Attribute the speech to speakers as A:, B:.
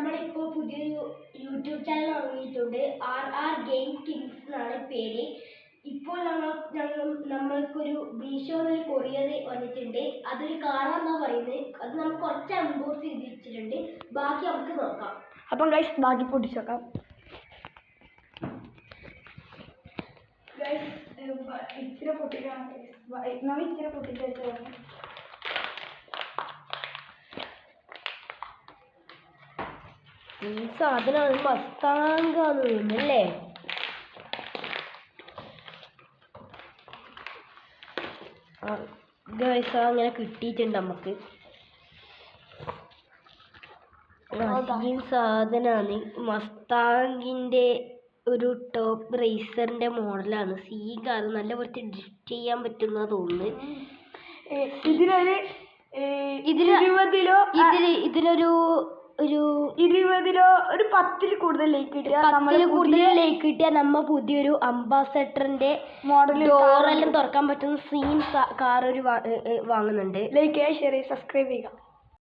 A: നമ്മളിപ്പോൾ പുതിയൊരു YouTube channel തുടങ്ങിയിട്ടുണ്ട്. RR ഗെയിം കിങ്സ് എന്നാണ് പേര്. ഇപ്പോൾ നമ്മൾക്കൊരു മീഷോയിൽ ഒരു കൊറിയർ വന്നിട്ടുണ്ട്. അതൊരു കാണാന്നാ പറയുന്നത്. അത് നമുക്ക് കുറച്ച് അൺബോക്സ് ചെയ്ത് വെച്ചിട്ടുണ്ട്. ബാക്കി നമുക്ക് നോക്കാം.
B: അപ്പം ഗൈസ് ബാക്കി പൊട്ടിച്ച് നോക്കാം. ഇച്ചിരി പൊട്ടിക്കണം. നമ്മൾ ഇച്ചിരി പൊട്ടിച്ച് വെച്ചതാണ്.
A: ഈ സാധനം മസ്താങ്കാന്ന് തോന്നുന്നല്ലേ? ഗൈസ് അങ്ങനെ കിട്ടിയിട്ടുണ്ട് നമുക്ക്. ഈ സാധനമാണ് മസ്താങ്കിന്റെ ഒരു ടോപ്പ് റേസറിന്റെ മോഡലാണ്. സീഗാർ നല്ല കുറച്ച് ഡ്രിഫ്റ്റ് ചെയ്യാൻ പറ്റുന്ന തോന്നുന്നു.
B: ഇതിലൊരു 10-ൽ കൂടുതൽ ലൈക്ക്
A: കിട്ടിയാൽ നമ്മ പുതിയൊരു അംബാസഡറിന്റെ മോഡൽ ഡോറെല്ലാം തുറക്കാൻ പറ്റുന്ന സീൻ കാർ ഒരു വാങ്ങുന്നുണ്ട്.
B: ലൈക്ക് ചെയ്യുക, ഷെയർ ചെയ്യുക, സബ്സ്ക്രൈബ് ചെയ്യുക.